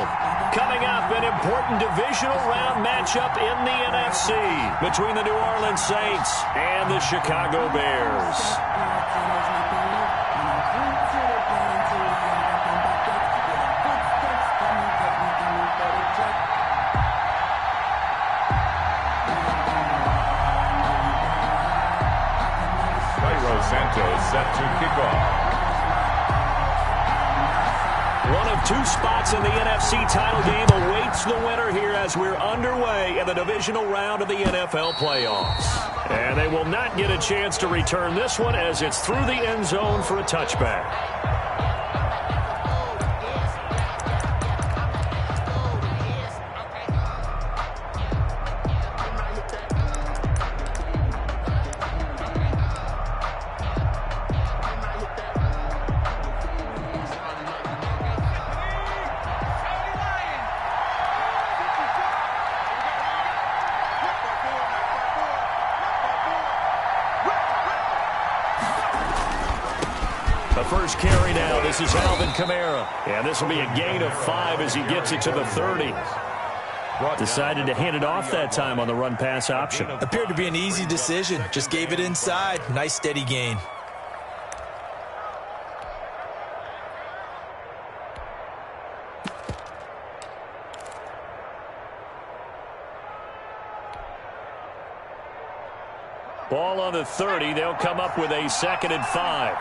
field. Coming up, an important divisional round matchup in the NFC between the New Orleans Saints and the Chicago Bears. Santos set to kick off. One of two spots in the NFC title game awaits the winner here as we're underway in the divisional round of the NFL playoffs. And they will not get a chance to return this one as it's through the end zone for a touchback. First carry now. This is Alvin Kamara. And this will be a gain of 5 as he gets it to the 30. Decided to hand it off that time on the run-pass option. Appeared to be an easy decision. Just gave it inside. Nice steady gain. Ball on the 30. They'll come up with a 2nd and 5.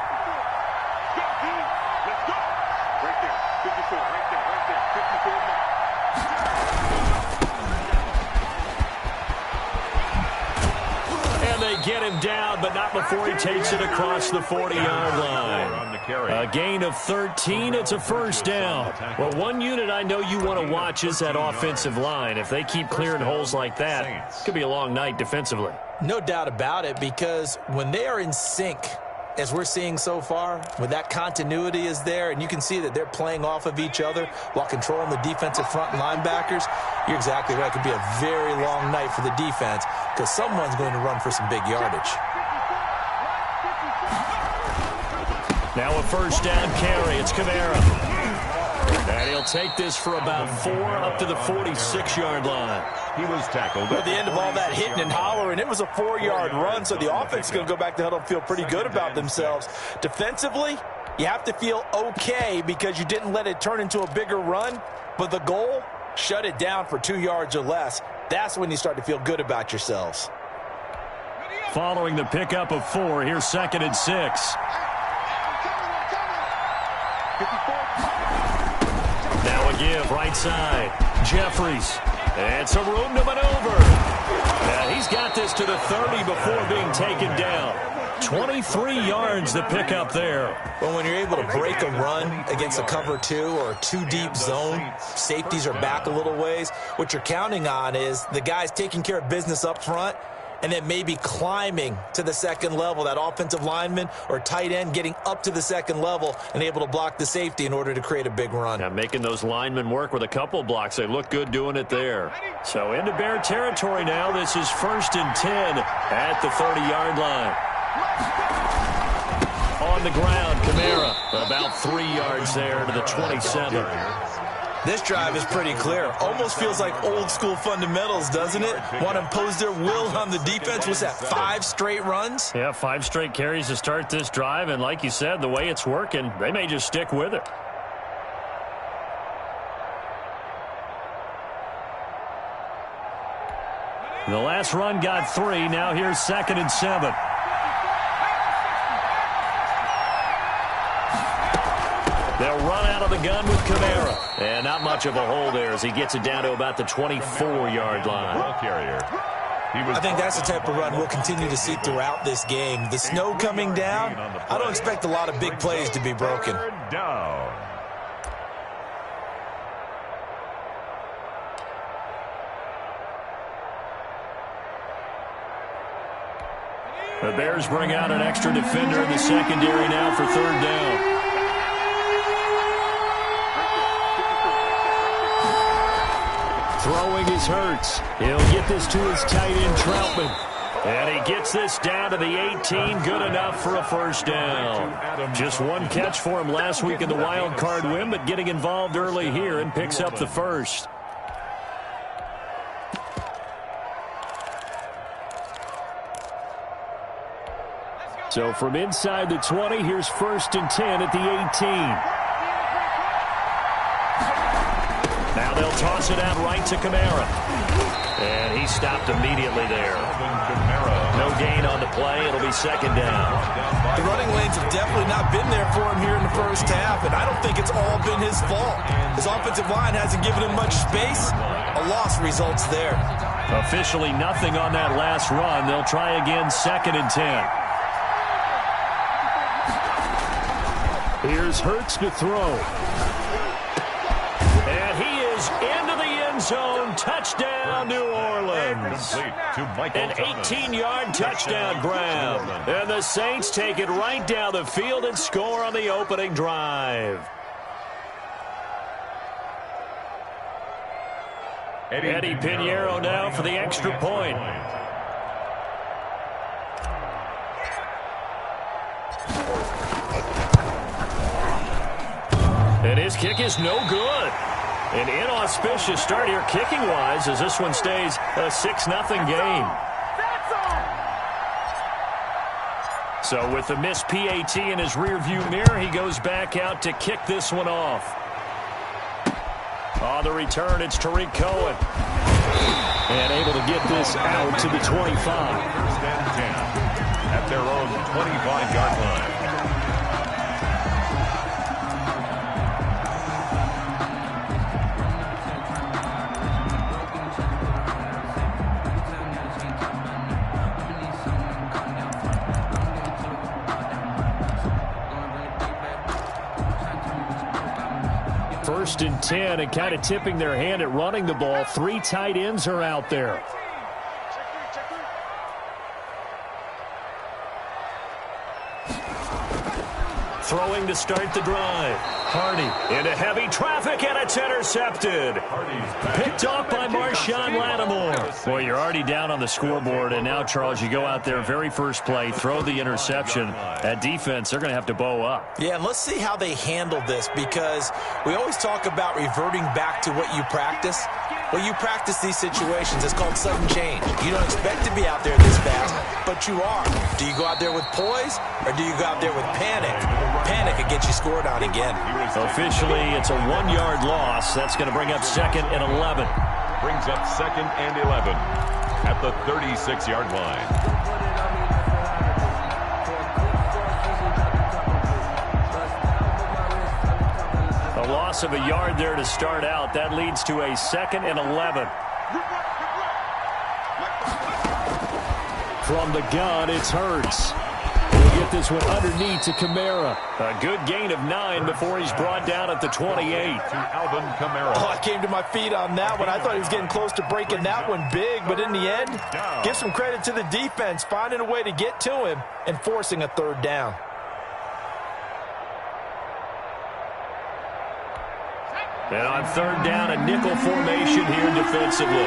And they get him down, but not before he takes it across the 40-yard line. A gain of 13. It's a first down. Well, one unit I know you want to watch is that offensive line. If they keep clearing holes like that, it could be a long night defensively. No doubt about it, because when they are in sync, as we're seeing so far, when that continuity is there and you can see that they're playing off of each other while controlling the defensive front linebackers, you're exactly right. It could be a very long night for the defense because someone's going to run for some big yardage. Now a first down carry. It's Kamara. And he'll take this for about 4 up to the 46-yard line. He was tackled. At the end of all that hitting and hollering, it was a 4-yard run, so the offense is going to go back to huddle and feel pretty good about themselves. Defensively, you have to feel okay because you didn't let it turn into a bigger run, but the goal, shut it down for 2 yards or less. That's when you start to feel good about yourselves. Following the pickup of 4, here's 2nd and 6. Now a give, right side. Jeffries. And some room to maneuver. And he's got this to the 30 before being taken down. 23 yards to pick up there. Well, when you're able to break a run against a cover 2 or a 2-deep zone, safeties are back a little ways. What you're counting on is the guys taking care of business up front and then maybe climbing to the 2nd level, that offensive lineman or tight end getting up to the 2nd level and able to block the safety in order to create a big run. Now making those linemen work with a couple blocks. They look good doing it there. So into Bear territory now. This is 1st and 10 at the 30-yard line. On the ground, Kamara about 3 yards there to the 27. This drive is pretty clear. Almost feels like old school fundamentals, doesn't it? Want to impose their will on the defense. Was that 5 straight runs? Yeah, 5 straight carries to start this drive. And like you said, the way it's working, they may just stick with it. The last run got 3. Now here's 2nd and 7. They'll run out of the gun with Kamara. And not much of a hole there as he gets it down to about the 24-yard line. I think that's the type of run we'll continue to see throughout this game. The snow coming down, I don't expect a lot of big plays to be broken. The Bears bring out an extra defender in the secondary now for 3rd down. Throwing is Hurts. He'll get this to his tight end, Troutman. And he gets this down to the 18, good enough for a first down. Just one catch for him last week in the wild card win, but getting involved early here and picks up the first. So from inside the 20, here's 1st and 10 at the 18. Now they'll toss it out right to Kamara. And he stopped immediately there. No gain on the play. It'll be 2nd down. The running lanes have definitely not been there for him here in the first half, and I don't think it's all been his fault. His offensive line hasn't given him much space. A loss results there. Officially nothing on that last run. They'll try again, 2nd and 10. Here's Hurts to throw. And he is into the end zone. Touchdown, New Orleans. An 18-yard touchdown grab. And the Saints take it right down the field and score on the opening drive. Eddie Pinheiro now for the extra point. And his kick is no good. An inauspicious start here kicking-wise as this one stays a 6-0 game. So with the missed PAT in his rearview mirror, he goes back out to kick this one off. On the return, it's Tariq Cohen. And able to get this out to the 25. 1st and 10 at their own 25-yard line. First and 10, and kind of tipping their hand at running the ball. 3 tight ends are out there. Throwing to start the drive. Hardy into heavy traffic, and it's intercepted. Picked off by Marshawn Lattimore. Boy, you're already down on the scoreboard, and now, Charles, you go out there, very first play, throw the interception. That defense, they're going to have to bow up. Yeah, and let's see how they handle this, because we always talk about reverting back to what you practice. Well, you practice these situations. It's called sudden change. You don't expect to be out there this fast, but you are. Do you go out there with poise, or do you go out there with panic? Panic and get you scored on again. Officially, it's a 1-yard loss. That's going to bring up 2nd and 11. Brings up 2nd and 11 at the 36-yard line. A loss of a yard there to start out. That leads to a 2nd and 11. From the gun, it's Hurts. He'll get this one underneath to Kamara. A good gain of 9 before he's brought down at the 28. To Alvin Kamara. Oh, I came to my feet on that one. I thought he was getting close to breaking that one big, but in the end, give some credit to the defense, finding a way to get to him and forcing a 3rd down. And on 3rd down, a nickel formation here defensively.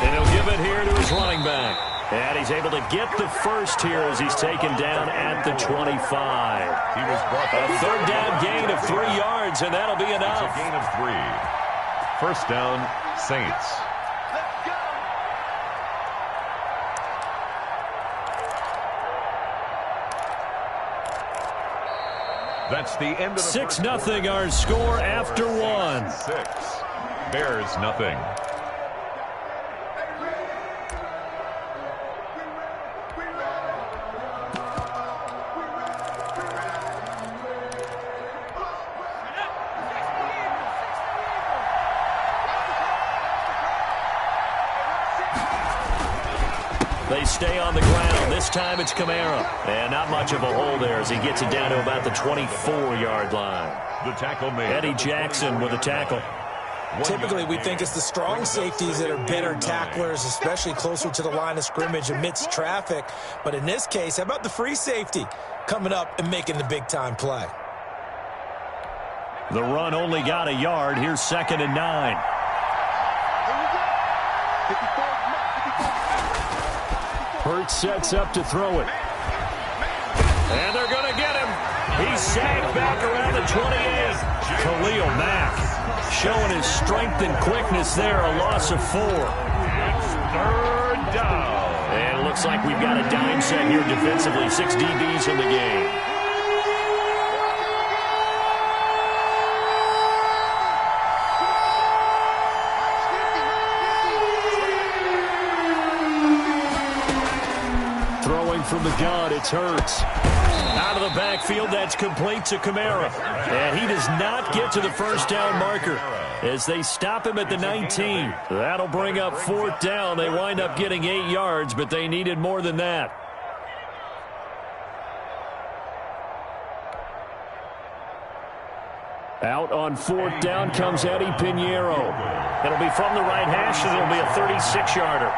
And he'll give it here to his running back. And he's able to get the first here as he's taken down at the 25. He was brought a 3rd down gain of 3 yards, and that'll be enough. It's a gain of 3. 1st down, Saints. That's the end of the 6-0 our score after 1. 6. Bears nothing. They stay on the ground. This time it's Kamara. And not much of a hole there as he gets it down to about the 24-yard line. The tackle made. Eddie Jackson with a tackle. Typically, we think it's the strong safeties that are better tacklers, especially closer to the line of scrimmage amidst traffic. But in this case, how about the free safety coming up and making the big-time play? The run only got a yard. Here's 2nd and 9. Hurts sets up to throw it. And they're going to get him. He's sagged back around the 28. Khalil Mack showing his strength and quickness there. A loss of 4. It's 3rd down. And it looks like we've got a dime set here defensively. 6 DBs in the game. Throwing from the gun, it's Hurts. Out of the backfield, that's complete to Kamara. And he does not get to the first down marker as they stop him at the 19. That'll bring up 4th down. They wind up getting 8 yards, but they needed more than that. Out on 4th down comes Eddie Pinheiro. It'll be from the right hash, and it'll be a 36-yarder.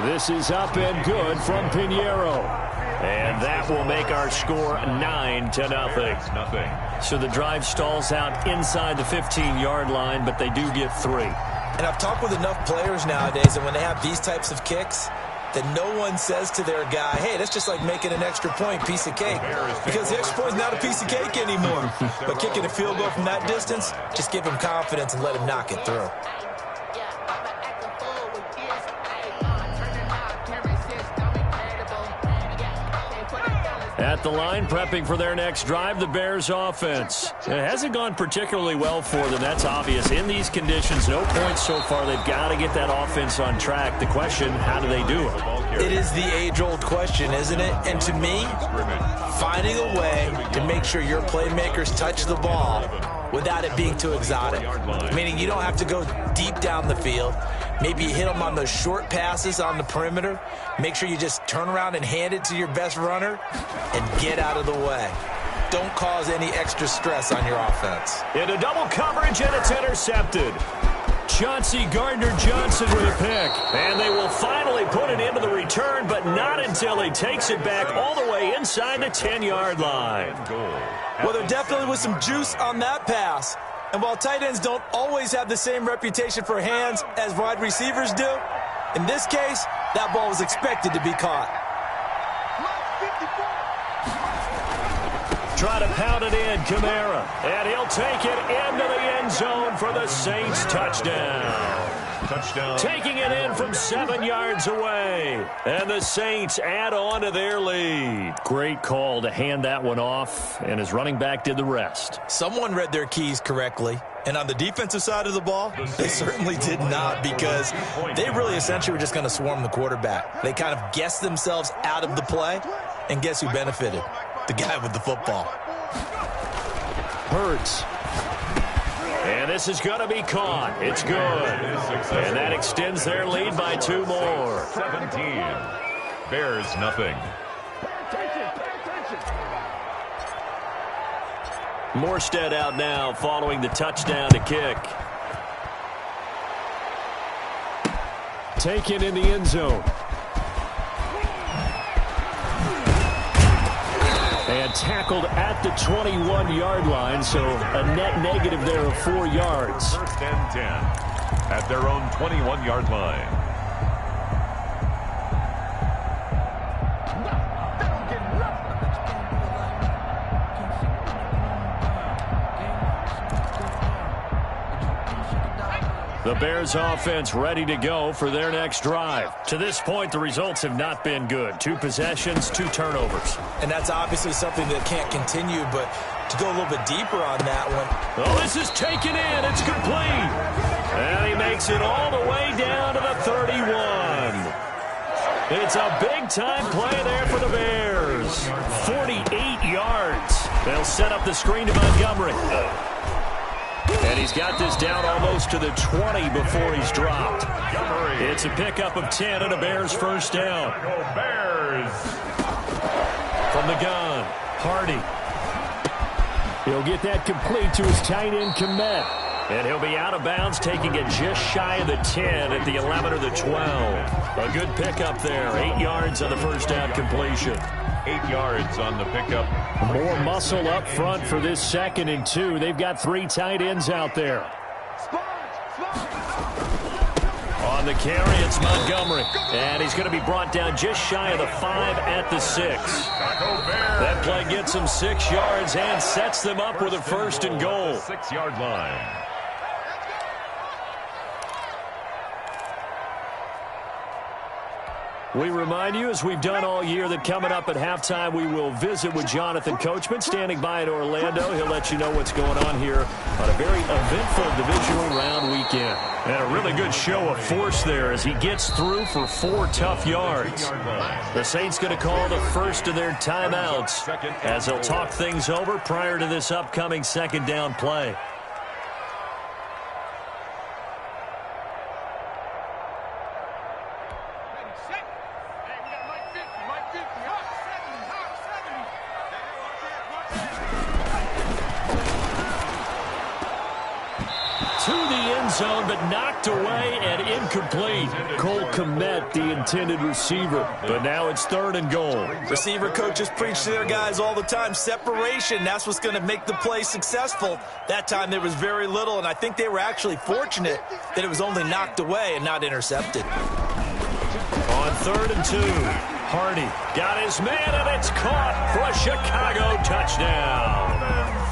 This is up and good from Pinheiro. And that will make our score 9-0. So the drive stalls out inside the 15-yard line, but they do get 3. And I've talked with enough players nowadays, and when they have these types of kicks, that no one says to their guy, hey, that's just like making an extra point, piece of cake. Because the extra point is not a piece of cake anymore. But kicking a field goal from that distance, just give him confidence and let him knock it through. At the line, prepping for their next drive, the Bears offense. It hasn't gone particularly well for them. That's obvious. In these conditions, no points so far. They've got to get that offense on track. The question, how do they do it? It is the age-old question, isn't it? And to me, finding a way to make sure your playmakers touch the ball without it being too exotic. Meaning you don't have to go deep down the field. Maybe you hit them on those short passes on the perimeter. Make sure you just turn around and hand it to your best runner and get out of the way. Don't cause any extra stress on your offense. Into double coverage, and it's intercepted. Chauncey Gardner-Johnson with a pick. And they will finally put it into the return, but not until he takes it back all the way inside the 10-yard line. Well, there definitely was some juice on that pass. And while tight ends don't always have the same reputation for hands as wide receivers do, in this case, that ball was expected to be caught. Try to pound it in, Kamara. And he'll take it into the end zone for the Saints touchdown. Taking it in from 7 yards away. And the Saints add on to their lead. Great call to hand that one off, and his running back did the rest. Someone read their keys correctly. And on the defensive side of the ball, they certainly did not, because they really essentially were just going to swarm the quarterback. They kind of guessed themselves out of the play, and guess who benefited? The guy with the football. Hurts. And this is going to be caught. It's good. And that extends their lead by 2 more. 17. Bears nothing. Morstead out now following the touchdown to kick. Taken in the end zone. And tackled at the 21-yard line, so a net negative there of 4 yards. 1st and 10 at their own 21-yard line. The Bears offense ready to go for their next drive. To this point, the results have not been good. 2 possessions, 2 turnovers. And that's obviously something that can't continue, but to go a little bit deeper on that one. Oh, this is taken in. It's complete. And he makes it all the way down to the 31. It's a big-time play there for the Bears. 48 yards. They'll set up the screen to Montgomery. And he's got this down almost to the 20 before he's dropped. It's a pickup of 10 and a Bears first down. From the gun, Hardy. He'll get that complete to his tight end, Kmet. And he'll be out of bounds, taking it just shy of the 10 at the 11 or the 12. A good pickup there. 8 yards on the first down completion. 8 yards on the pickup. More muscle up front for this 2nd and 2. They've got 3 tight ends out there. On the carry, it's Montgomery. And he's going to be brought down just shy of the 5 at the 6. That play gets him 6 yards and sets them up with a 1st and goal. 6-yard line. We remind you, as we've done all year, that coming up at halftime, we will visit with Jonathan Coachman, standing by in Orlando. He'll let you know what's going on here on a very eventful divisional round weekend. And a really good show of force there as he gets through for 4 tough yards. The Saints going to call the first of their timeouts as they'll talk things over prior to this upcoming 2nd down play. Zone, but knocked away and incomplete. Cole Kmet, the intended receiver. But now it's 3rd and goal. Receiver coaches preach to their guys all the time. Separation, that's what's going to make the play successful. That time there was very little, and I think they were actually fortunate that it was only knocked away and not intercepted. On 3rd and 2, Hardy got his man, and it's caught for a Chicago touchdown.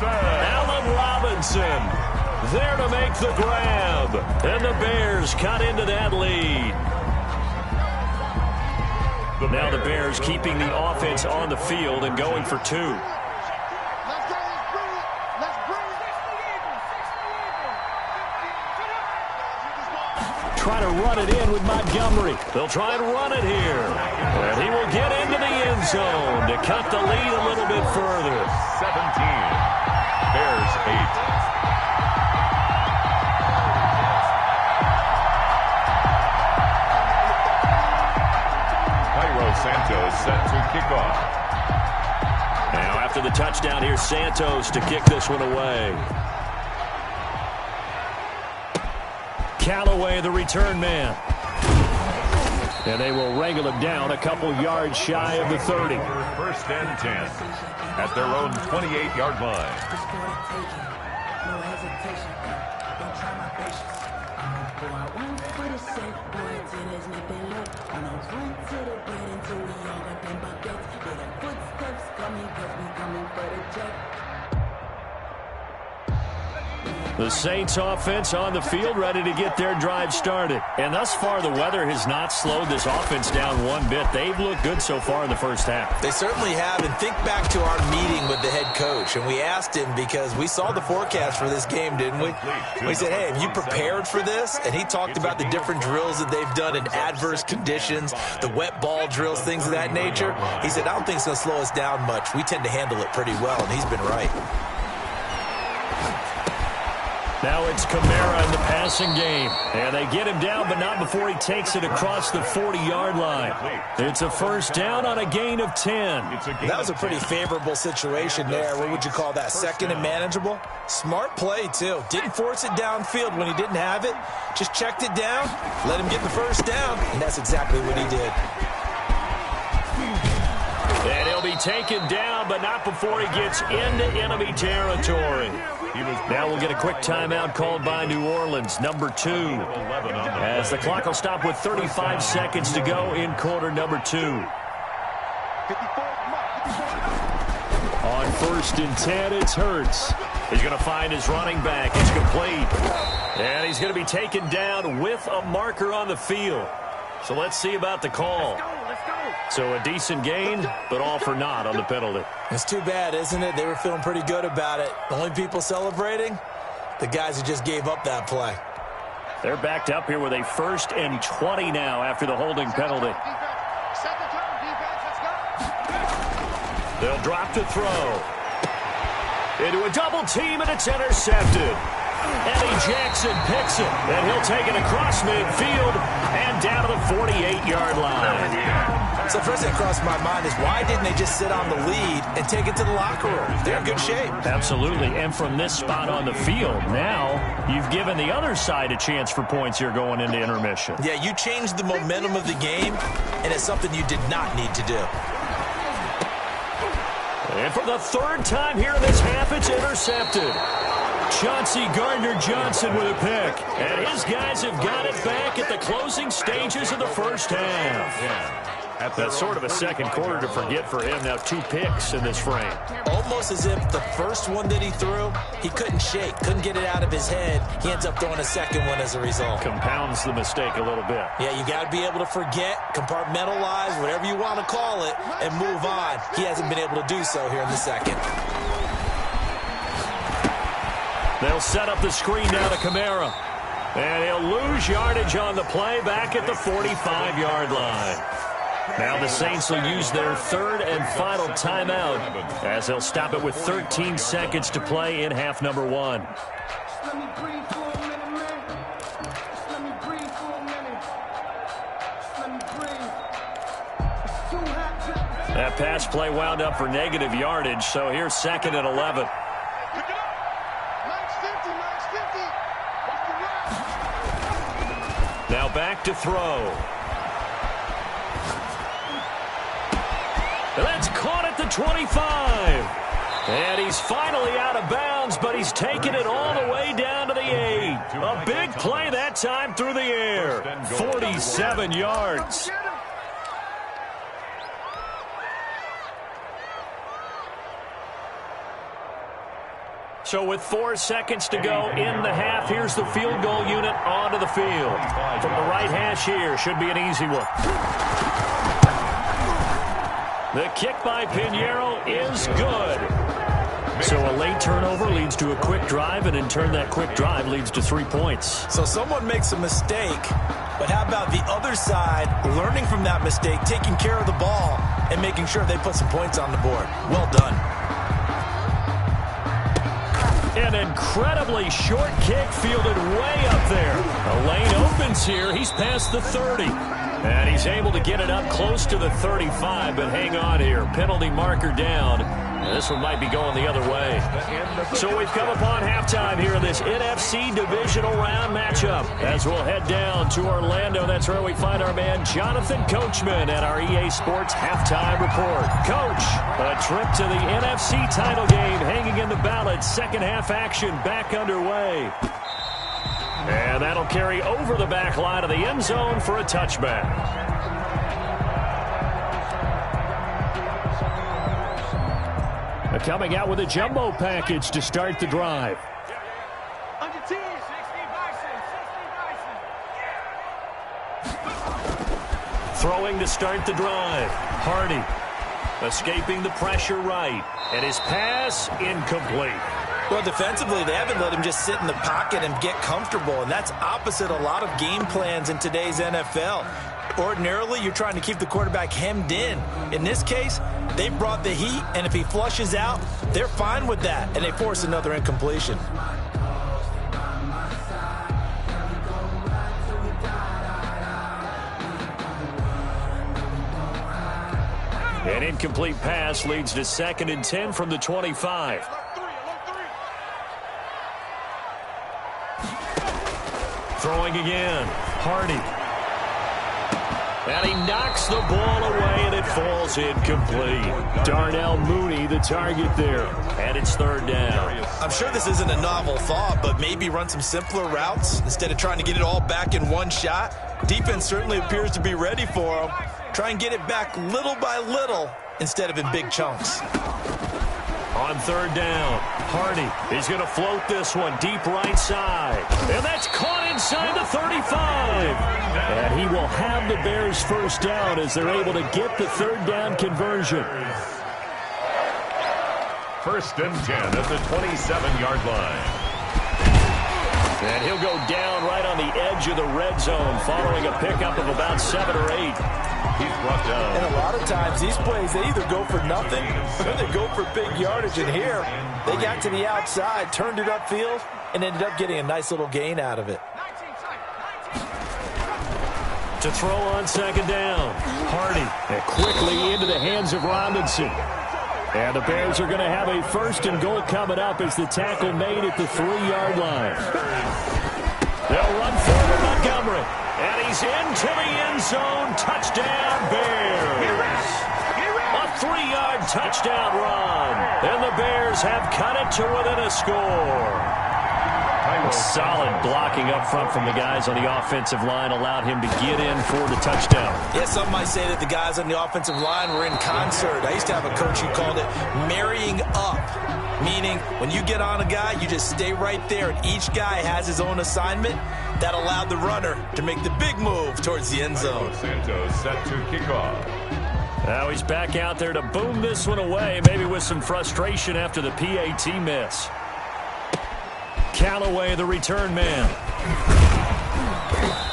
Allen Robinson there to make the grab, and the Bears cut into that lead. Now the Bears keeping the offense on the field and going for 2. Try to run it in with Montgomery. They'll try and run it here. And he will get into the end zone to cut the lead a little bit further. 17. Bears 8. Santos set to kick off. Now after the touchdown, here's Santos to kick this one away. Callaway, the return man. And they will wrangle him down a couple yards shy of the 30. 1st and 10 at their own 28-yard line. The Saints offense on the field, ready to get their drive started. And thus far, the weather has not slowed this offense down one bit. They've looked good so far in the first half. They certainly have. And think back to our meeting with the head coach. And we asked him, because we saw the forecast for this game, didn't we? We said, hey, have you prepared for this? And he talked about the different drills that they've done in adverse conditions, the wet ball drills, things of that nature. He said, I don't think it's going to slow us down much. We tend to handle it pretty well, and he's been right. Now it's Kamara in the passing game. And they get him down, but not before he takes it across the 40-yard line. It's a 1st down on a gain of 10. That was a pretty favorable situation there. What would you call that? 2nd and manageable? Smart play, too. Didn't force it downfield when he didn't have it. Just checked it down, let him get the 1st down, and that's exactly what he did. And he'll be taken down, but not before he gets into enemy territory. Now we'll get a quick timeout called by New Orleans, number 2. As the clock will stop with 35 seconds to go in quarter number 2. On 1st and 10, it's Hurts. He's going to find his running back. It's complete. And he's going to be taken down with a marker on the field. So let's see about the call. So a decent gain, but all for naught on the penalty. It's too bad, isn't it? They were feeling pretty good about it. The only people celebrating, the guys who just gave up that play. They're backed up here with a 1st and 20 now after the holding penalty. They'll drop to throw. Into a double team, and it's intercepted. Eddie Jackson picks it, and he'll take it across midfield and down to the 48-yard line. So first thing that crossed my mind is why didn't they just sit on the lead and take it to the locker room? They're in good shape. Absolutely, and from this spot on the field, now you've given the other side a chance for points here going into intermission. Yeah, you changed the momentum of the game, and it's something you did not need to do. And for the third time here in this half, it's intercepted. Chauncey Gardner-Johnson with a pick. And his guys have got it back at the closing stages of the first half. That's sort of a second quarter to forget for him. Now 2 picks in this frame. Almost as if the first one that he threw, he couldn't shake, couldn't get it out of his head. He ends up throwing a second one as a result. Compounds the mistake a little bit. Yeah, you got to be able to forget, compartmentalize, whatever you want to call it, and move on. He hasn't been able to do so here in the second. They'll set up the screen now to Kamara. And he'll lose yardage on the play back at the 45-yard line. Now the Saints will use their third and final timeout as they'll stop it with 13 seconds to play in half number 1. That pass play wound up for negative yardage, so here's 2nd and 11. Now back to throw. That's caught at the 25. And he's finally out of bounds, but he's taken it all the way down to the 8. A big play that time through the air. 47 yards. So with 4 seconds to go in the half, here's the field goal unit onto the field. From the right hash here, should be an easy one. The kick by Pinheiro is good. So a late turnover leads to a quick drive, and in turn that quick drive leads to 3 points. So someone makes a mistake, but how about the other side learning from that mistake, taking care of the ball, and making sure they put some points on the board? Well done. An incredibly short kick fielded way up there. A lane opens here. He's past the 30. And he's able to get it up close to the 35, but hang on here. Penalty marker down. And this one might be going the other way. So we've come upon halftime here in this NFC divisional round matchup. As we'll head down to Orlando, that's where we find our man Jonathan Coachman at our EA Sports Halftime Report. Coach, a trip to the NFC title game hanging in the balance. Second half action back underway. And that'll carry over the back line of the end zone for a touchback. Coming out with a jumbo package to start the drive. Throwing to start the drive. Hardy escaping the pressure right. And his pass incomplete. Well, defensively, they haven't let him just sit in the pocket and get comfortable, and that's opposite a lot of game plans in today's NFL. Ordinarily, you're trying to keep the quarterback hemmed in. In this case, they brought the heat, and if he flushes out, they're fine with that, and they force another incompletion. An incomplete pass leads to 2nd and 10 from the 25. Throwing again. Hardy. And he knocks the ball away, and it falls incomplete. Darnell Mooney, the target there. And it's 3rd down. I'm sure this isn't a novel thought, but maybe run some simpler routes instead of trying to get it all back in one shot. Defense certainly appears to be ready for him. Try and get it back little by little instead of in big chunks. On 3rd down, Hardy is going to float this one deep right side. And that's caught inside the 35. And he will have the Bears' first down as they're able to get the 3rd down conversion. 1st and 10 at the 27-yard line. And he'll go down right on the edge of the red zone following a pickup of about 7 or 8. He's brought down. And a lot of times these plays, they either go for nothing or they go for big yardage. And here, they got to the outside, turned it upfield, and ended up getting a nice little gain out of it. To throw on second down. Hardy. And quickly into the hands of Robinson. And the Bears are going to have a 1st and goal coming up as the tackle made at the 3-yard line. They'll run forward Montgomery. And he's into the end zone. Touchdown, Bears. A 3-yard touchdown run. And the Bears have cut it to within a score. Solid blocking up front from the guys on the offensive line allowed him to get in for the touchdown. Yeah, some might say that the guys on the offensive line were in concert. I used to have a coach who called it marrying up, meaning when you get on a guy, you just stay right there, and each guy has his own assignment. That allowed the runner to make the big move towards the end zone. Santos set to kick off. Now he's back out there to boom this one away, maybe with some frustration after the PAT miss. Callaway, the return man.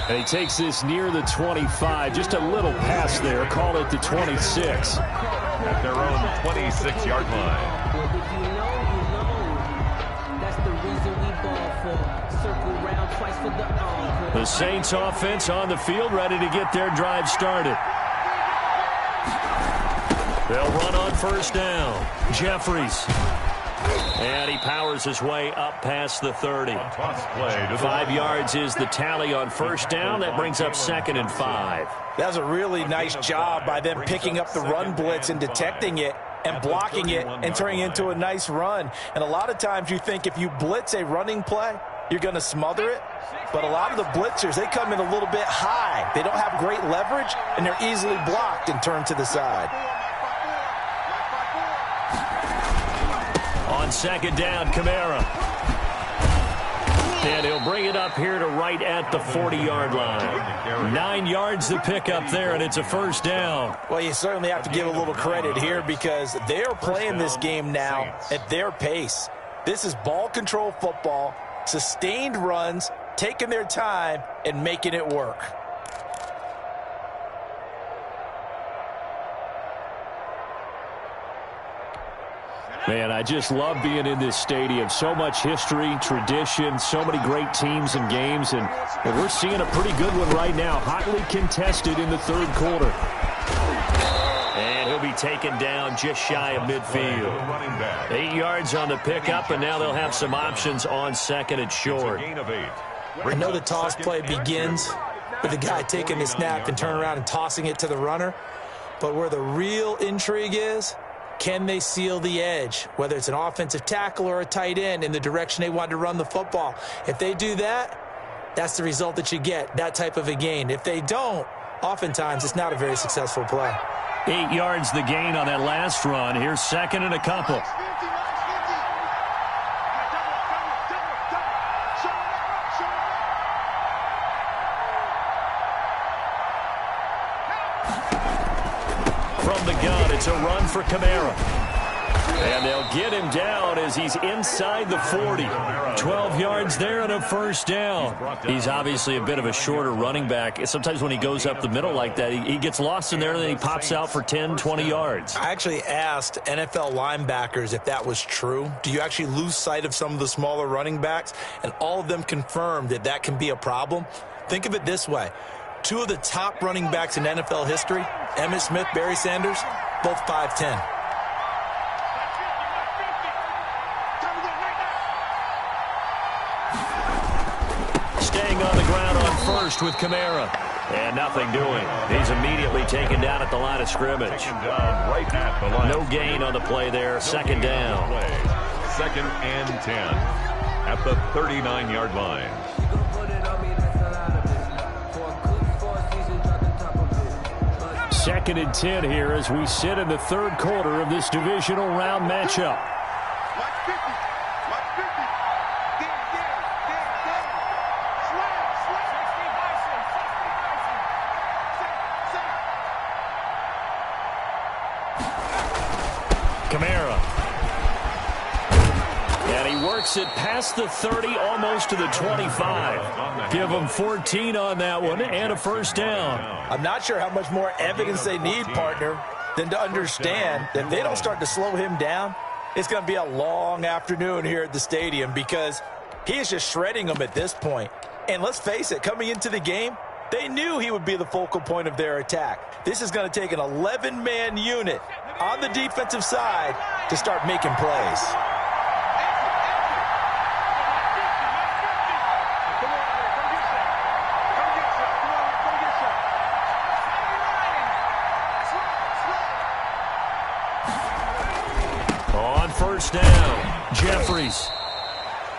And he takes this near the 25. Just a little pass there. Call it the 26. At their own 26-yard line. The Saints offense on the field, ready to get their drive started. They'll run on 1st down. Jeffries. And he powers his way up past the 30. 5 yards is the tally on 1st down. That brings up 2nd and 5. That was a really nice job by them picking up the run blitz and detecting it and blocking it and turning it into a nice run. And a lot of times you think if you blitz a running play, you're going to smother it. But a lot of the blitzers, they come in a little bit high. They don't have great leverage, and they're easily blocked and turned to the side. On 2nd down, Kamara. And he'll bring it up here to right at the 40-yard line. 9 yards to pick up there, and it's a 1st down. Well, you certainly have to give a little credit here because they're playing this game now at their pace. This is ball control football, sustained runs, taking their time, and making it work. Man, I just love being in this stadium. So much history, tradition, so many great teams and games, and we're seeing a pretty good one right now. Hotly contested in the 3rd quarter. And he'll be taken down just shy of midfield. 8 yards on the pickup, and now they'll have some options on 2nd and short. I know the toss play begins with the guy taking the snap and turning around and tossing it to the runner, but where the real intrigue is, can they seal the edge, whether it's an offensive tackle or a tight end, in the direction they want to run the football? If they do that, that's the result that you get, that type of a gain. If they don't, oftentimes it's not a very successful play. 8 yards the gain on that last run. Here's 2nd and a couple. From the gun, it's a run for Kamara. And they'll get him down as he's inside the 40. 12 yards there and a 1st down. He's obviously a bit of a shorter running back. Sometimes when he goes up the middle like that, he gets lost in there and then he pops out for 10, 20 yards. I actually asked NFL linebackers if that was true. Do you actually lose sight of some of the smaller running backs? And all of them confirmed that that can be a problem. Think of it this way. 2 of the top running backs in NFL history, Emmitt Smith, Barry Sanders, both 5'10". Staying on the ground on 1st with Kamara. And nothing doing. He's immediately taken down at the line of scrimmage. No gain on the play there. 2nd down. 2nd and 10 at the 39-yard line. 2nd and 10 here as we sit in the 3rd quarter of this divisional round matchup. Kamara. And he works works it past the 30, almost to the 25. Give them 14 on that one and a first down. I'm not sure how much more evidence they need, partner, than to understand that if they don't start to slow him down, it's going to be a long afternoon here at the stadium because he is just shredding them at this point. And let's face it, coming into the game, they knew he would be the focal point of their attack. This is going to take an 11-man unit on the defensive side to start making plays. On first down, Jeffries.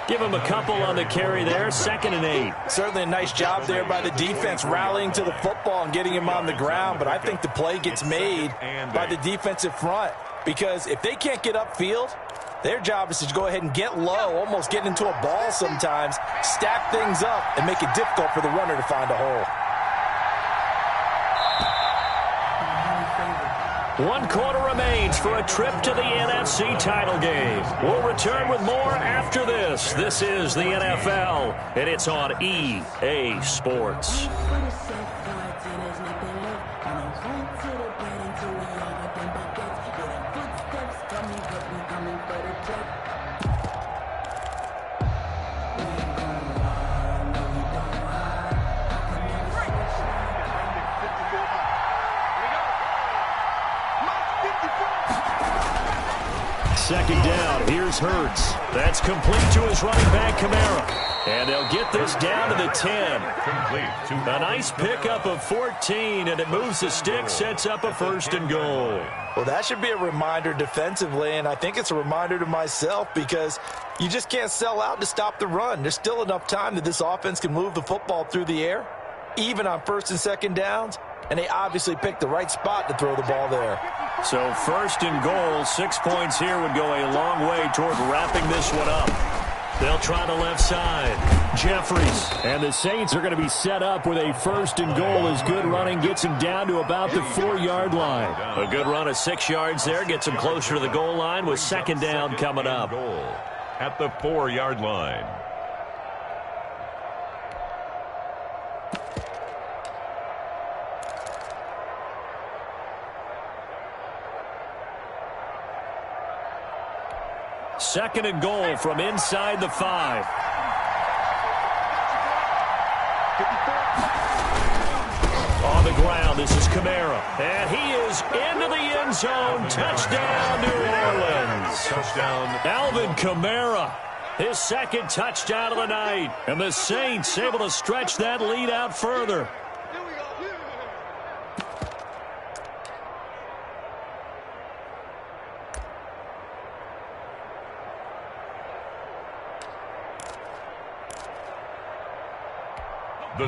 Give him a couple on the carry there, 2nd and 8. Certainly a nice job there by the defense rallying to the football and getting him on the ground, but I think the play gets made by the defensive front because if they can't get upfield, their job is to go ahead and get low, almost get into a ball sometimes, stack things up, and make it difficult for the runner to find a hole. 1 quarter remains for a trip to the NFC title game. We'll return with more after this. This is the NFL, and it's on EA Sports. Second down, here's Hurts. That's complete to his running back, Kamara. And they'll get this down to the 10. A nice pickup of 14, and it moves the stick, sets up a 1st and goal. Well, that should be a reminder defensively, and I think it's a reminder to myself because you just can't sell out to stop the run. There's still enough time that this offense can move the football through the air, even on 1st and 2nd downs, and they obviously picked the right spot to throw the ball there. So 1st and goal, 6 points here would go a long way toward wrapping this one up. They'll try the left side. Jeffries. And the Saints are going to be set up with a 1st and goal as good running gets him down to about the 4-yard line. A good run of 6 yards there gets him closer to the goal line with 2nd down coming up. At the 4-yard line. Second and goal from inside the 5. On the ground, this is Kamara. And he is into the end zone. Touchdown, New Orleans. Touchdown. Alvin Kamara, his 2nd touchdown of the night. And the Saints able to stretch that lead out further.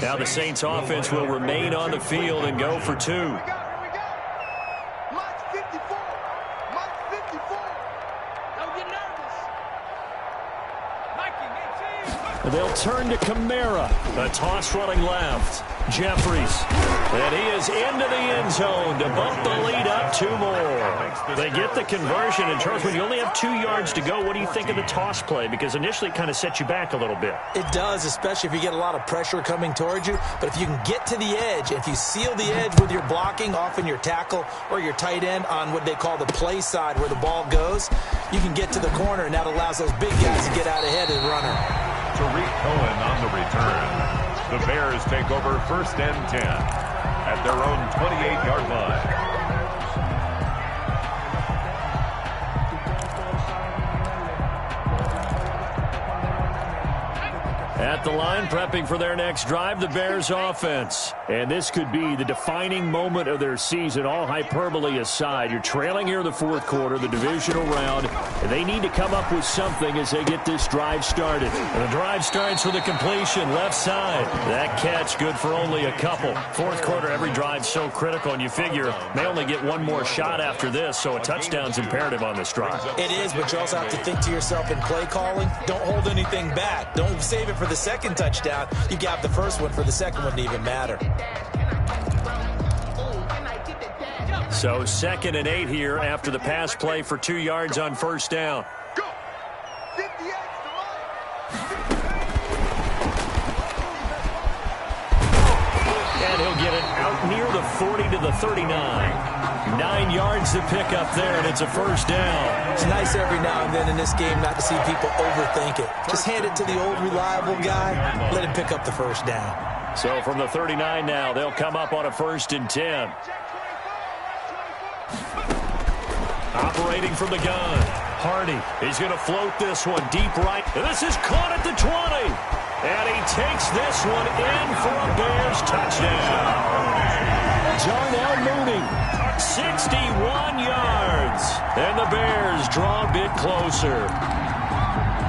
Now the Saints offense will remain on the field and go for 2. They'll turn to Kamara. A toss running left. Jeffries. And he is into the end zone to bump the lead up 2 more. They get the conversion. And Charles, when you only have 2 yards to go, what do you think of the toss play? Because initially it kind of sets you back a little bit. It does, especially if you get a lot of pressure coming towards you. But if you can get to the edge, if you seal the edge with your blocking, often your tackle or your tight end on what they call the play side where the ball goes, you can get to the corner, and that allows those big guys to get out ahead of the runner. Tariq Cohen on the return. The Bears take over 1st and 10 at their own 28-yard line. At the line, prepping for their next drive, the Bears offense. And this could be the defining moment of their season, all hyperbole aside. You're trailing here in the 4th quarter, the divisional round, and they need to come up with something as they get this drive started. And the drive starts with a completion, left side. That catch good for only a couple. 4th quarter, every drive so critical, and you figure they only get one more shot after this, so a touchdown's imperative on this drive. It is, but you also have to think to yourself in play calling, don't hold anything back. Don't save it for the 2nd touchdown. You got the 1st one for the 2nd one to even matter. So 2nd and 8 here after the pass play for 2 yards on 1st down. near the 40 to the 39. 9 yards to pick up there, and it's a first down. It's nice every now and then in this game not to see people overthink it. Just hand it to the old reliable guy, let him pick up the first down. So from the 39 now, they'll come up on a 1st and 10. Operating from the gun, Hardy. He's going to float this one deep right. And this is caught at the 20. And he takes this one in for a Bears touchdown. Darnell Mooney, 61 yards. And the Bears draw a bit closer.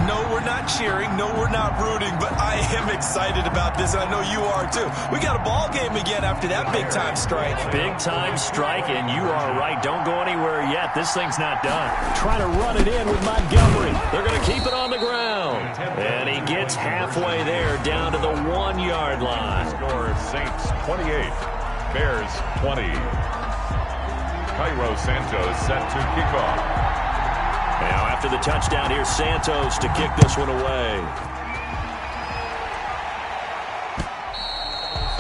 No, we're not cheering. No, we're not rooting. But I am excited about this, and I know you are too. We got a ball game again after that big-time strike. Big-time strike, and you are right. Don't go anywhere yet. This thing's not done. Trying to run it in with Montgomery. They're going to keep it on the ground. And he gets halfway there, down to the 1-yard line. Score Saints 28, Bears 20. Cairo Santos set to kick off. Now after the touchdown, here's Santos to kick this one away.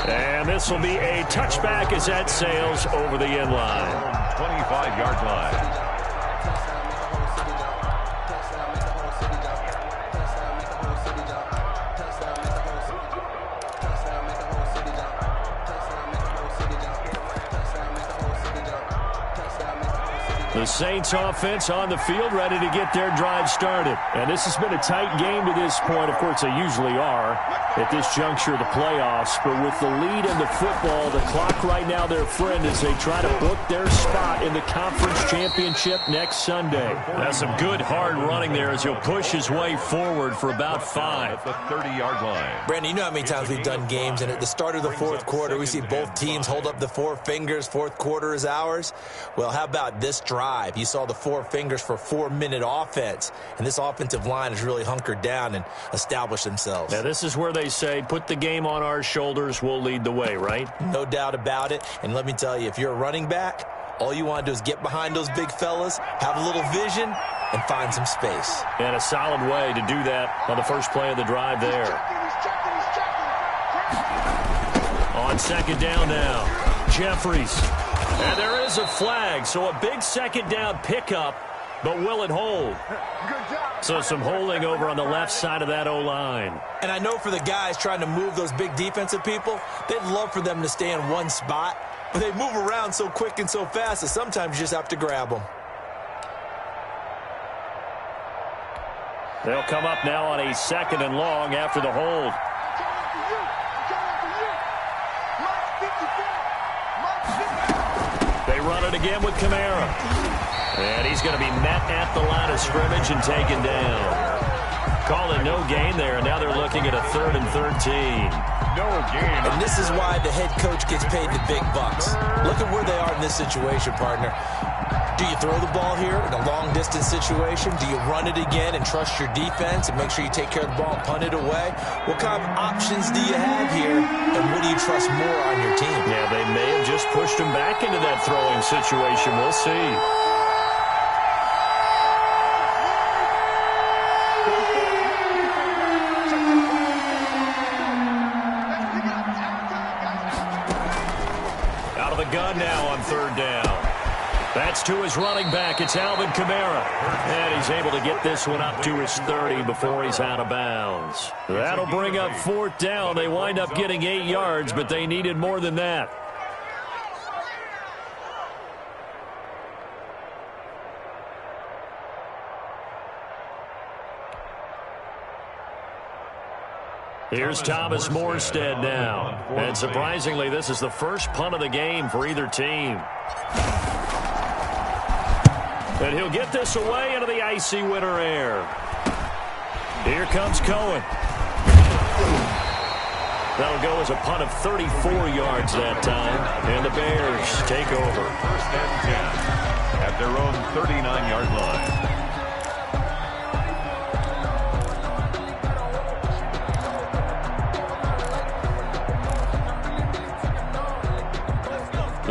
And this will be a touchback as that sails over the end line. 25-yard line. The Saints offense on the field, ready to get their drive started. And this has been a tight game to this point. Of course, they usually are at this juncture of the playoffs. But with the lead in the football, the clock right now their friend as they try to book their spot in the conference championship next Sunday. That's some good hard running there as he'll push his way forward for about 5. At the 30-yard line. Brandon, you know how many times we've done games, and at the start of the fourth quarter, we see both teams hold up the 4 fingers. Fourth quarter is ours. Well, how about this drive? You saw the 4 fingers for 4-minute offense, and this offensive line has really hunkered down and established themselves. Now, this is where they say, put the game on our shoulders, we'll lead the way, right? No doubt about it. And let me tell you, if you're a running back, all you want to do is get behind those big fellas, have a little vision, and find some space. And a solid way to do that on the first play of the drive there. On 2nd down now, Jeffries. And there is a flag, so a big 2nd down pickup, but will it hold? So some holding over on the left side of that O-line. And I know for the guys trying to move those big defensive people, they'd love for them to stay in one spot, but they move around so quick and so fast that sometimes you just have to grab them. They'll come up now on a 2nd and long after the hold. They run it again with Kamara. And he's going to be met at the line of scrimmage and taken down. Call it no gain there, and now they're looking at a 3rd and 13. No gain. And this is why the head coach gets paid the big bucks. Look at where they are in this situation, partner. Do you throw the ball here in a long-distance situation? Do you run it again and trust your defense and make sure you take care of the ball and punt it away? What kind of options do you have here, and what do you trust more on your team? Yeah, they may have just pushed him back into that throwing situation. We'll see. Out of the gun now on 3rd down. That's to his running back. It's Alvin Kamara. And he's able to get this one up to his 30 before he's out of bounds. That'll bring up 4th down. They wind up getting 8 yards, but they needed more than that. Here's Thomas Morstead now. And surprisingly, this is the first punt of the game for either team. And he'll get this away into the icy winter air. Here comes Cohen. That'll go as a punt of 34 yards that time. And the Bears take over. 1st and 10 at their own 39-yard line.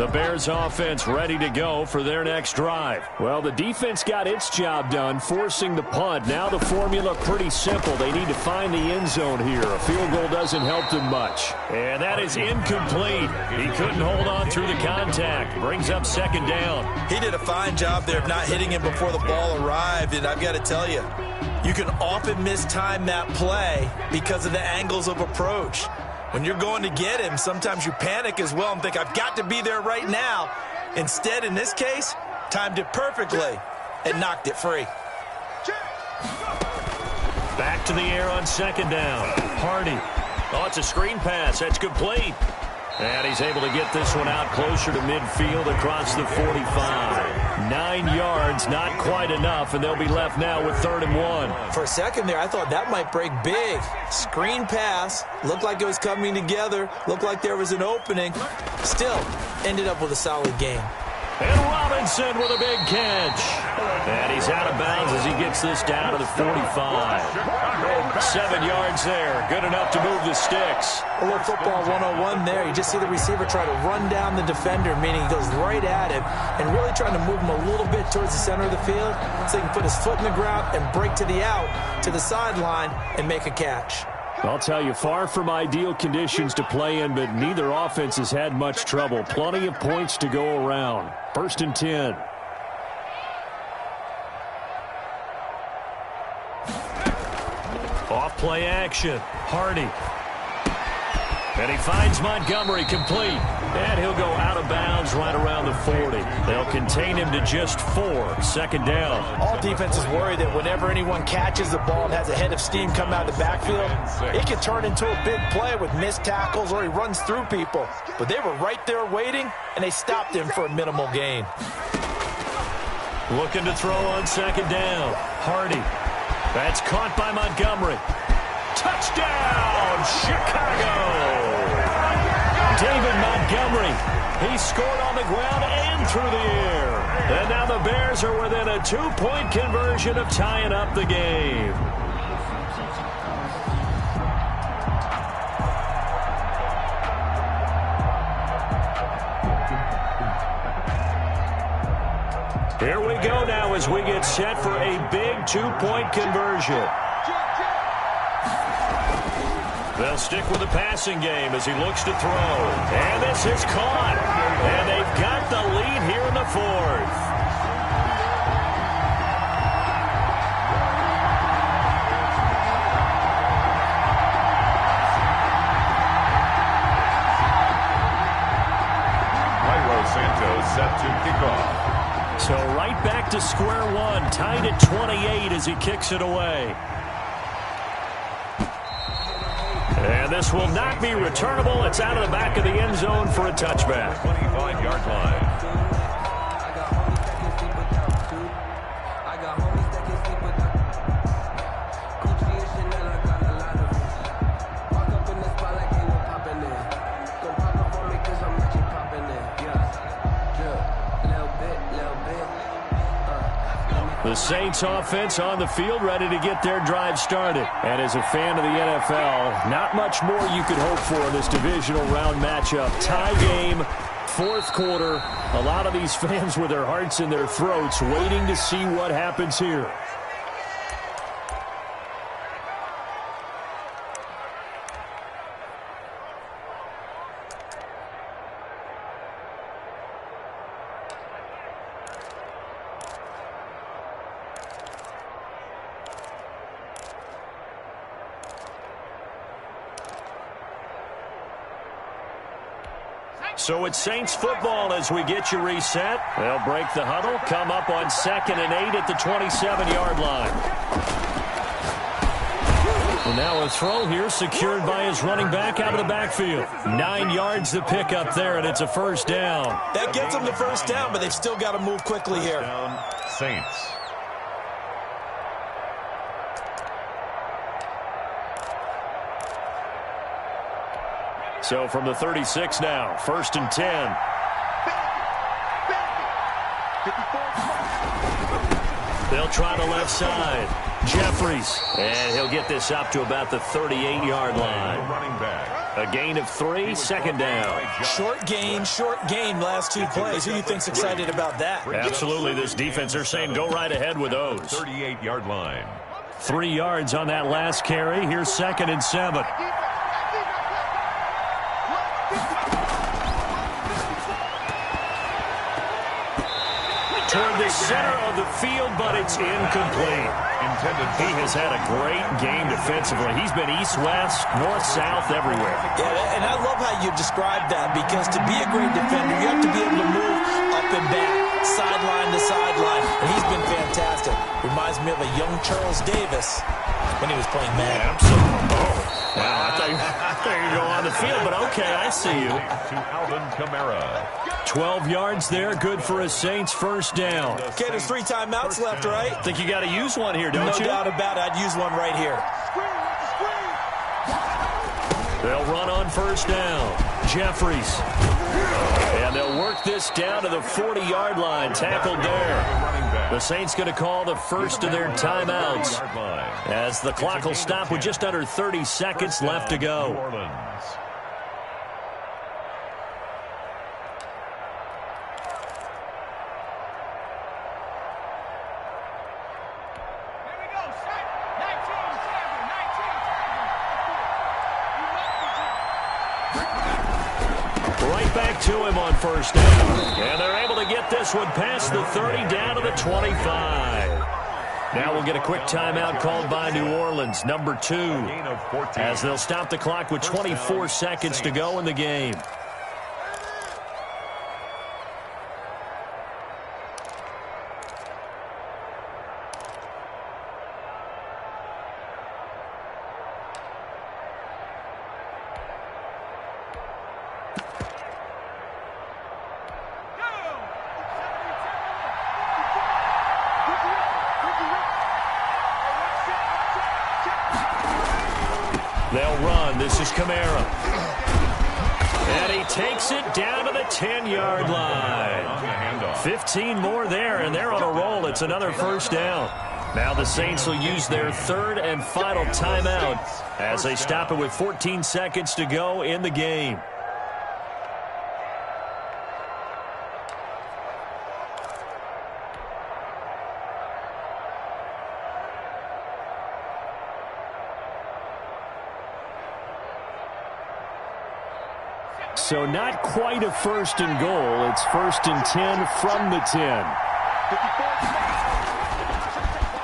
The Bears offense ready to go for their next drive. Well, the defense got its job done, forcing the punt. Now the formula pretty simple. They need to find the end zone here. A field goal doesn't help them much. And that is incomplete. He couldn't hold on through the contact. Brings up second down. He did a fine job there of not hitting him before the ball arrived, and I've got to tell you, you can often mistime that play because of the angles of approach. When you're going to get him, sometimes you panic as well and think, I've got to be there right now. Instead, in this case, timed it perfectly and knocked it free. Back to the air on second down. Hardy. Oh, it's a screen pass. That's complete. And he's able to get this one out closer to midfield across the 45. 9 yards, not quite enough, and they'll be left now with 3rd and 1. For a second there, I thought that might break big. Screen pass, looked like it was coming together, looked like there was an opening. Still, ended up with a solid game. And Robinson with a big catch. And he's out of bounds as he gets this down to the 45. 7 yards there. Good enough to move the sticks. A little football 101 there. You just see the receiver try to run down the defender, meaning he goes right at him and really trying to move him a little bit towards the center of the field so he can put his foot in the ground and break to the out, to the sideline, and make a catch. I'll tell you, far from ideal conditions to play in, but neither offense has had much trouble. Plenty of points to go around. 1st and 10. Off play action. Hardy. And he finds Montgomery complete. And he'll go out of bounds right around the 40. They'll contain him to just 4. 2nd down. All defenses worry that whenever anyone catches the ball and has a head of steam come out of the backfield, it can turn into a big play with missed tackles or he runs through people. But they were right there waiting, and they stopped him for a minimal gain. Looking to throw on 2nd down. Hardy. That's caught by Montgomery. Touchdown, Chicago! David Montgomery. He scored on the ground and through the air. And now the Bears are within a 2-point conversion of tying up the game. Here we go now as we get set for a big 2-point conversion. They'll stick with the passing game as he looks to throw. And this is caught. And they've got the lead here in the 4th. Santos set to kick off. So right back to square one, tied at 28 as he kicks it away. And this will not be returnable. It's out of the back of the end zone for a touchback. 25-yard line. The Saints offense on the field ready to get their drive started. And as a fan of the NFL, not much more you could hope for in this divisional round matchup. Tie game, 4th quarter. A lot of these fans with their hearts in their throats waiting to see what happens here. So it's Saints football as we get you reset. They'll break the huddle, come up on 2nd and 8 at the 27-yard line. And now a throw here secured by his running back out of the backfield. 9 yards to pick up there, and it's a 1st down. That gets them the 1st down, but they've still got to move quickly here. Saints. So from the 36 now, 1st and 10. They'll try the left side. Jeffries. And he'll get this up to about the 38-yard line. Running back. A gain of 3, second down. Short gain, last 2 plays. Who do you think's excited about that? Absolutely, this defense, they're saying go right ahead with those. 38-yard line. 3 yards on that last carry. Here's 2nd and 7. Toward the center of the field, but it's incomplete. He has had a great game defensively. He's been east-west, north-south, everywhere. Yeah, and I love how you described that, because to be a great defender, you have to be able to move up and back, sideline to sideline, and he's been fantastic. Reminds me of a young Charles Davis when he was playing Madden. Absolutely. Oh, wow, I thought you could go on the field, but okay, I see you. To Alvin Kamara. 12 yards there, good for a Saints first down. Okay, there's 3 timeouts left, right? Think you got to use one here, don't you? No doubt about it. I'd use one right here. They'll run on first down. Jeffries. And they'll work this down to the 40-yard line. Tackled there. The Saints going to call the first of their timeouts, as the clock will stop with just under 30 seconds left to go. Back to him on first down. And they're able to get this one past the 30 down to the 25. Now we'll get a quick timeout called by New Orleans, number 2, as they'll stop the clock with 24 seconds to go in the game. They'll run. This is Kamara. And he takes it down to the 10-yard line. 15 more there, and they're on a roll. It's another first down. Now the Saints will use their 3rd and final timeout as they stop it with 14 seconds to go in the game. So not quite a first and goal. It's 1st and 10 from the 10.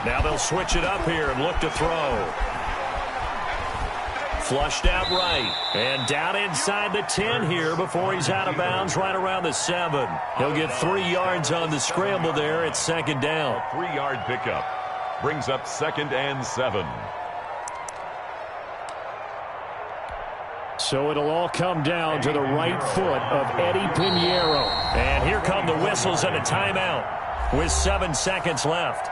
Now they'll switch it up here and look to throw. Flushed out right. And down inside the 10 here before he's out of bounds right around the 7. He'll get 3 yards on the scramble there. It's 2nd down. 3-yard pickup. Brings up 2nd and 7. So it'll all come down to the right foot of Eddie Pinheiro. And here come the whistles and a timeout with 7 seconds left.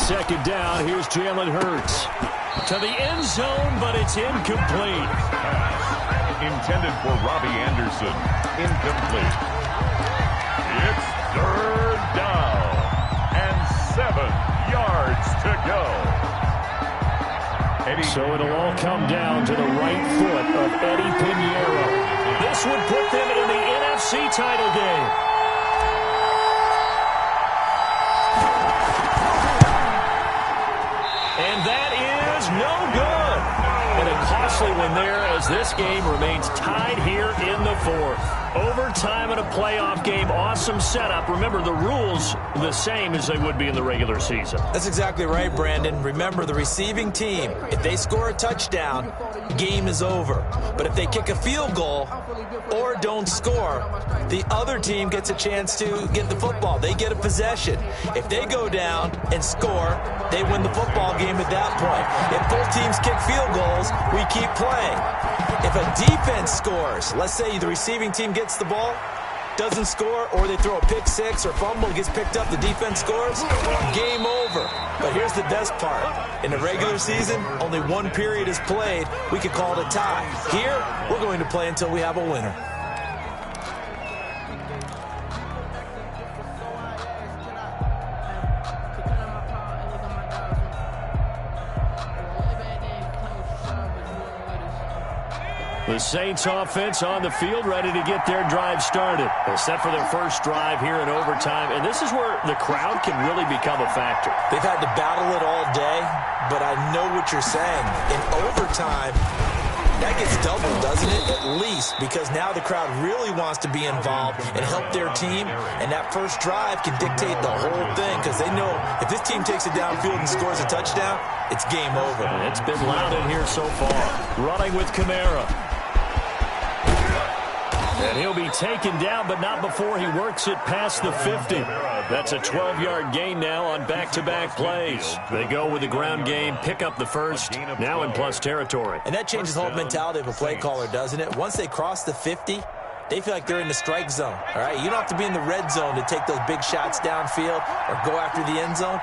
Second down, here's Jalen Hurts. To the end zone, but it's incomplete. Intended for Robbie Anderson. Incomplete. It's 3rd down. And 7 yards to go. So it'll all come down to the right foot of Eddie Pinheiro. This would put them in the NFC title game. And that is no good. And a costly one there as this game remains tied here in the 4th. Overtime in a playoff game, awesome setup. Remember, the rules the same as they would be in the regular season. That's exactly right, Brandon. Remember, the receiving team, if they score a touchdown, game is over. But if they kick a field goal or don't score, the other team gets a chance to get the football. They get a possession. If they go down and score, they win the football game at that point. If both teams kick field goals, we keep playing. If a defense scores, let's say the receiving team gets the ball, doesn't score, or they throw a pick six or fumble, gets picked up, the defense scores, game over. But here's the best part. In the regular season, only one period is played. We could call it a tie. Here, we're going to play until we have a winner. The Saints offense on the field, ready to get their drive started. They're set for their first drive here in overtime, and this is where the crowd can really become a factor. They've had to battle it all day, but I know what you're saying. In overtime, that gets doubled, doesn't it? At least, because now the crowd really wants to be involved and help their team, and that first drive can dictate the whole thing, because they know if this team takes it downfield and scores a touchdown, it's game over. And it's been loud in here so far. Running with Kamara. And he'll be taken down, but not before he works it past the 50. That's a 12-yard gain now on back-to-back plays. They go with the ground game, pick up the first, now in plus territory. And that changes the whole mentality of a play caller, doesn't it? Once they cross the 50, they feel like they're in the strike zone. All right, you don't have to be in the red zone to take those big shots downfield or go after the end zone.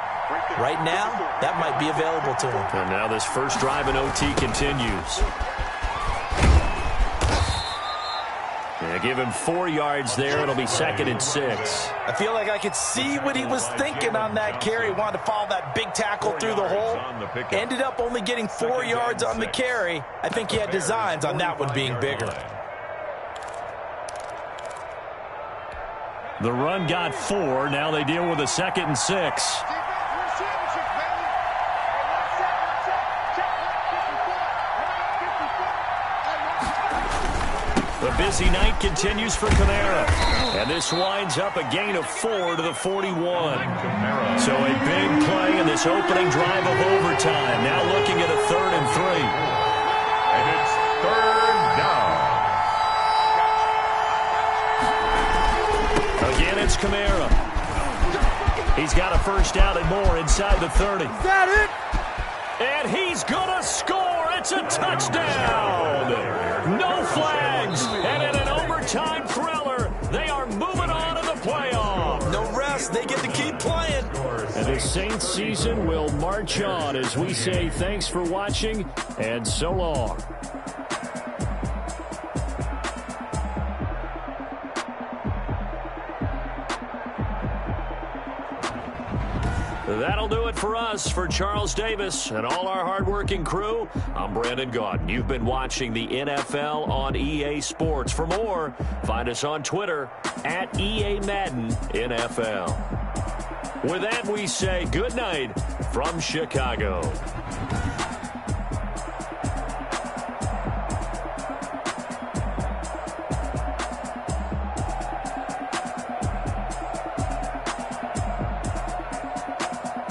Right now, that might be available to them. And now this first drive in OT continues. Yeah, give him 4 yards there. It'll be 2nd and 6. I feel like I could see what he was thinking on that carry. Wanted to follow that big tackle through the hole. Ended up only getting 4 yards on the carry. I think he had designs on that one being bigger. The run got 4. Now they deal with a 2nd and 6. The busy night continues for Kamara. And this winds up a gain of 4 to the 41. So a big play in this opening drive of overtime. Now looking at a 3rd and 3. And it's 3rd down. Again, it's Kamara. He's got a first down and more inside the 30. Is that it? And he's going to score. It's a touchdown. No flags. And in an overtime thriller, they are moving on to the playoff. No rest. They get to keep playing. And the Saints season will march on as we say thanks for watching and so long. That'll do it for us. For Charles Davis and all our hardworking crew, I'm Brandon Gaudin. You've been watching the NFL on EA Sports. For more, find us on Twitter at EA Madden NFL. With that, we say good night from Chicago.